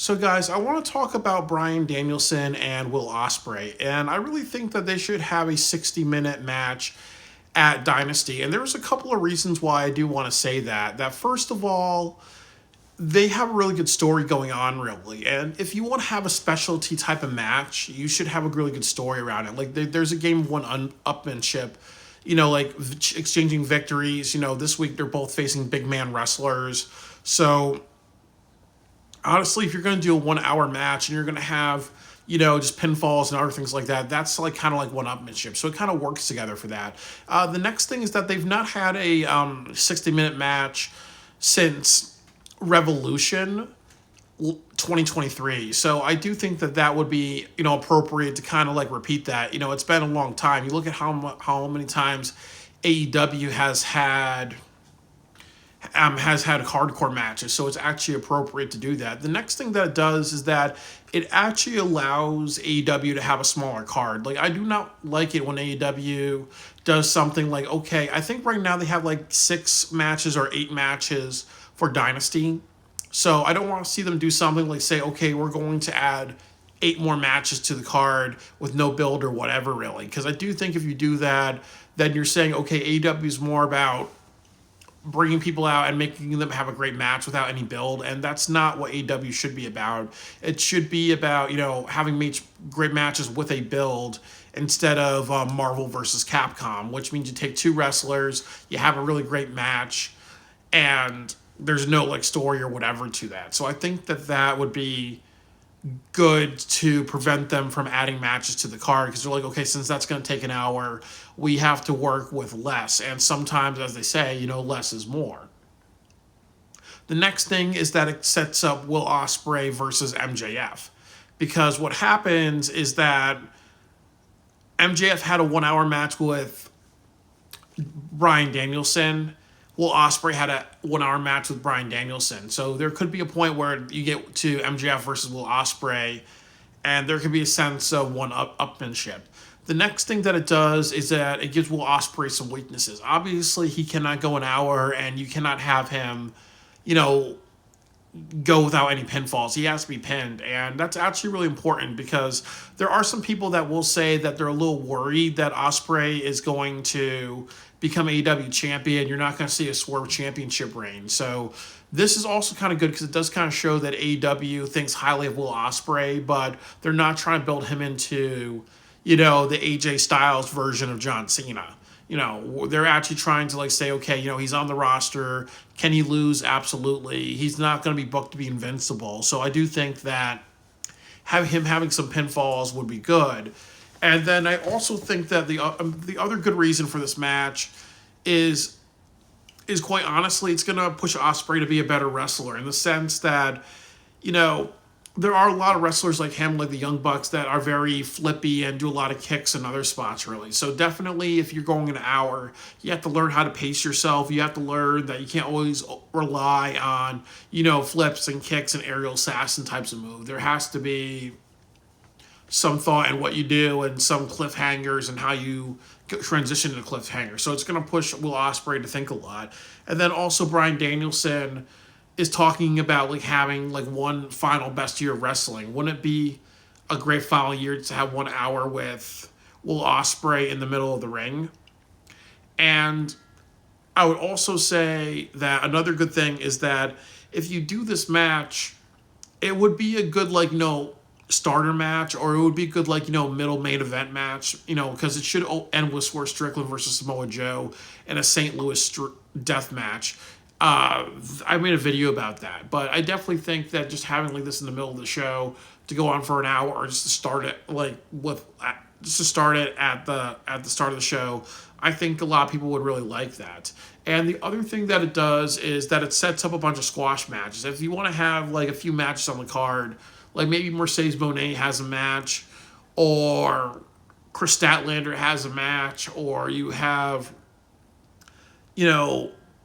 So, guys, I want to talk about Bryan Danielson and Will Osprey, and I really think that they should have a 60-minute match at Dynasty. And there's a couple of reasons why I do want to say that. That first of all, they have a really good story going on, really. And if you want to have a specialty type of match, you should have a really good story around it. Like there's a game of upmanship, like exchanging victories. This week they're both facing big man wrestlers. So honestly, if you're going to do a 1 hour match and you're going to have, just pinfalls and other things like that, that's like kind of like one-upmanship. So it kind of works together for that. The next thing is that they've not had a 60-minute match since Revolution 2023. So I do think that that would be, appropriate to kind of like repeat that. It's been a long time. You look at how many times AEW has had hardcore matches, so it's actually appropriate to do that. The next thing that it does is that it actually allows AEW to have a smaller card. Like, I do not like it when AEW does something like, okay, I think right now they have like 6 matches or 8 matches for Dynasty. So I don't want to see them do something like say, okay, we're going to add 8 more matches to the card with no build or whatever, really. Because I do think if you do that, then you're saying, okay, AEW is more about bringing people out and making them have a great match without any build, and that's not what AEW should be about. It should be about having great matches with a build instead of Marvel versus Capcom, which means you take 2 wrestlers, you have a really great match, and there's no like story or whatever to that. So I think that that would be good to prevent them from adding matches to the card, because they're like, okay, since that's going to take an hour, we have to work with less. And sometimes, as they say, less is more. The next thing is that it sets up Will Osprey versus MJF, because what happens is that MJF had a 1 hour match with Bryan Danielson. Will Osprey had a 1 hour match with Bryan Danielson. So there could be a point where you get to MJF versus Will Osprey, and there could be a sense of one-upmanship. The next thing that it does is that it gives Will Osprey some weaknesses. Obviously, he cannot go an hour, and you cannot have him, go without any pinfalls. He has to be pinned, and that's actually really important, because there are some people that will say that they're a little worried that Osprey is going to become AEW champion. You're not going to see a Swerve championship reign. So this is also kind of good, because it does kind of show that AEW thinks highly of Will Osprey, but they're not trying to build him into, the AJ Styles version of John Cena. They're actually trying to like say, okay, he's on the roster. Can he lose? Absolutely. He's not going to be booked to be invincible. So I do think that him having some pinfalls would be good. And then I also think that the other good reason for this match is quite honestly, it's going to push Osprey to be a better wrestler, in the sense that, there are a lot of wrestlers like him, like the Young Bucks, that are very flippy and do a lot of kicks in other spots, really. So definitely, if you're going an hour, you have to learn how to pace yourself. You have to learn that you can't always rely on, flips and kicks and aerial assassin types of moves. There has to be some thought in what you do, and some cliffhangers and how you transition to cliffhanger. So it's going to push Will Osprey to think a lot. And then also Bryan Danielson is talking about like having like one final best year of wrestling. Wouldn't it be a great final year to have 1 hour with Will Osprey in the middle of the ring? And I would also say that another good thing is that if you do this match, it would be a good starter match, or it would be a good middle main event match, because it should end with Swerve Strickland versus Samoa Joe in a St. Louis death match. I made a video about that, but I definitely think that just having like this in the middle of the show to go on for an hour, or just to start it at the start of the show, I think a lot of people would really like that. And the other thing that it does is that it sets up a bunch of squash matches. If you want to have like a few matches on the card, like maybe Mercedes Moné has a match, or Chris Statlander has a match, or you have,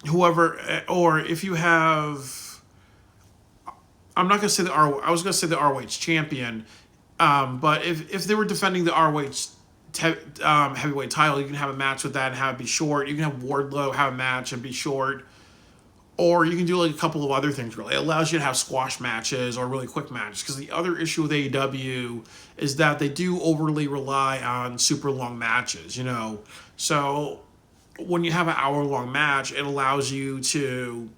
whoever, or if you have, I'm not going to say I was going to say the ROH champion, but if they were defending the ROH heavyweight title, you can have a match with that and have it be short. You can have Wardlow have a match and be short. Or you can do like a couple of other things. Really, it allows you to have squash matches or really quick matches. Because the other issue with AEW is that they do overly rely on super long matches. So when you have an hour long match, it allows you to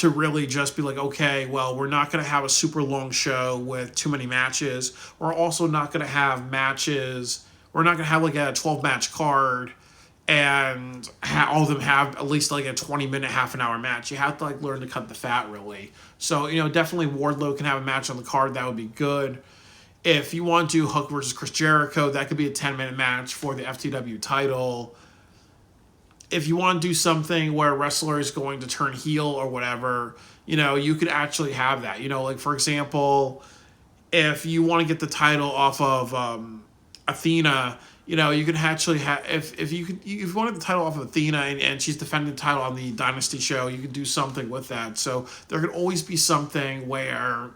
really just be like, okay, well, we're not going to have a super long show with too many matches. We're also not going to have matches. We're not going to have like a 12 match card and all of them have at least like a 20-minute, half an hour match. You have to like learn to cut the fat, really. So, definitely Wardlow can have a match on the card. That would be good. If you want to do Hook versus Chris Jericho, that could be a 10-minute match for the FTW title. If you want to do something where a wrestler is going to turn heel or whatever, you could actually have that. Like for example, if you want to get the title off of Athena, you can actually have if you wanted the title off of Athena and she's defending the title on the Dynasty show, you could do something with that. So there could always be something where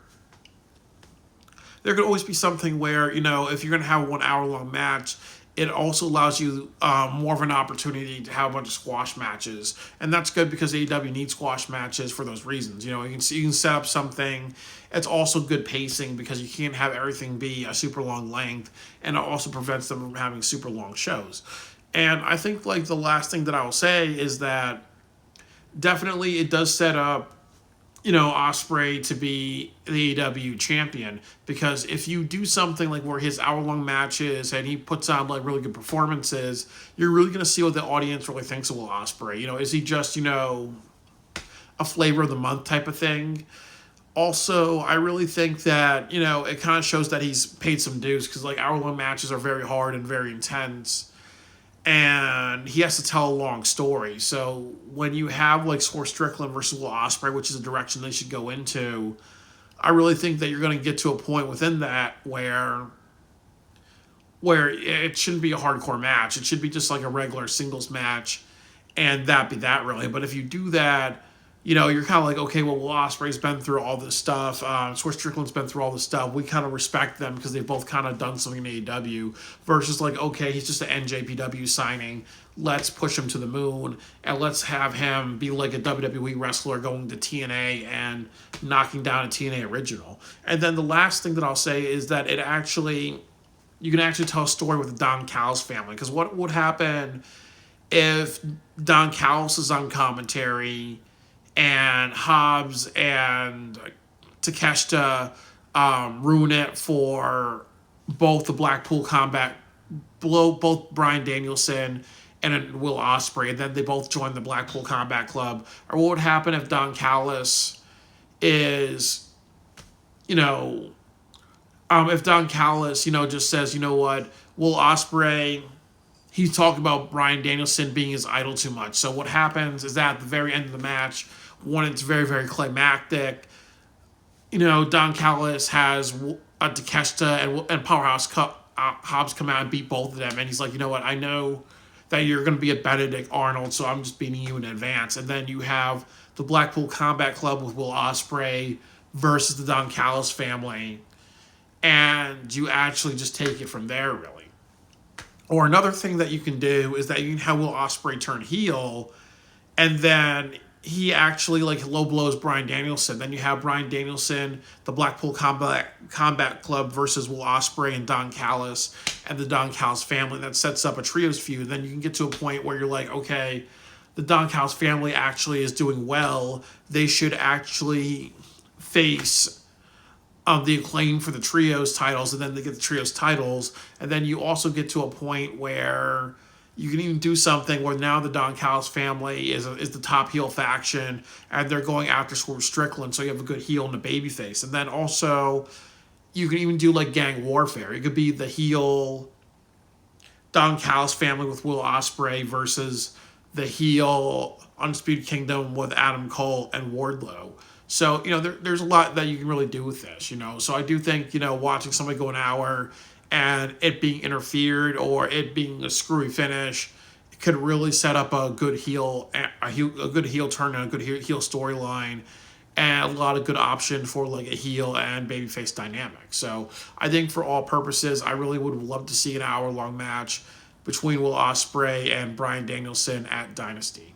if you're going to have a 1 hour long match, it also allows you more of an opportunity to have a bunch of squash matches, and that's good because AEW needs squash matches for those reasons. You can set up something. It's also good pacing because you can't have everything be a super long length, and it also prevents them from having super long shows. And I think like the last thing that I will say is that definitely it does set up Osprey to be the AEW champion, because if you do something like where his hour-long matches and he puts on like really good performances, you're really going to see what the audience really thinks of Will Osprey. Is he just, a flavor of the month type of thing? Also, I really think that, it kind of shows that he's paid some dues, because like hour-long matches are very hard and very intense. And he has to tell a long story. So when you have like Swerve Strickland versus Will Ospreay, which is a direction they should go into, I really think that you're going to get to a point within that where it shouldn't be a hardcore match. It should be just like a regular singles match, and that be that really. But if you do that, you're kind of like, okay, well, Will Ospreay's been through all this stuff. Swerve Strickland's been through all this stuff. We kind of respect them because they've both kind of done something in AEW, versus like, okay, he's just an NJPW signing. Let's push him to the moon, and let's have him be like a WWE wrestler going to TNA and knocking down a TNA original. And then the last thing that I'll say is that you can actually tell a story with the Don Callis family, because what would happen if Don Callis is on commentary and Hobbs and Takeshita ruin it for both the Blackpool Combat, both Bryan Danielson and Will Ospreay, and then they both join the Blackpool Combat Club? Or what would happen if Don Callis is, if Don Callis, just says, what, Will Ospreay, he's talking about Bryan Danielson being his idol too much. So what happens is that at the very end of the match, when it's very, very climactic, Don Callis has Takeshita and Powerhouse Hobbs come out and beat both of them. And he's like, what, I know that you're going to be a Benedict Arnold, so I'm just beating you in advance. And then you have the Blackpool Combat Club with Will Ospreay versus the Don Callis family. And you actually just take it from there, really. Or another thing that you can do is that you can have Will Ospreay turn heel, and then he actually like low blows Bryan Danielson. Then you have Bryan Danielson, the Blackpool Combat Club versus Will Ospreay and Don Callis and the Don Callis family. That sets up a trios feud. Then you can get to a point where you're like, okay, the Don Callis family actually is doing well. They should actually face the Acclaim for the trios titles, and then they get the trios titles. And then you also get to a point where you can even do something where now the Don Callis family is the top heel faction, and they're going after Swerve Strickland, so you have a good heel and a babyface. And then also, you can even do like gang warfare. It could be the heel Don Callis family with Will Ospreay versus the heel Undisputed Kingdom with Adam Cole and Wardlow. So, there's a lot that you can really do with this, So I do think, watching somebody go an hour and it being interfered or it being a screwy finish, it could really set up a good heel turn and a good heel storyline, and a lot of good option for like a heel and babyface dynamic. So I think for all purposes, I really would love to see an hour-long match between Will Ospreay and Bryan Danielson at Dynasty.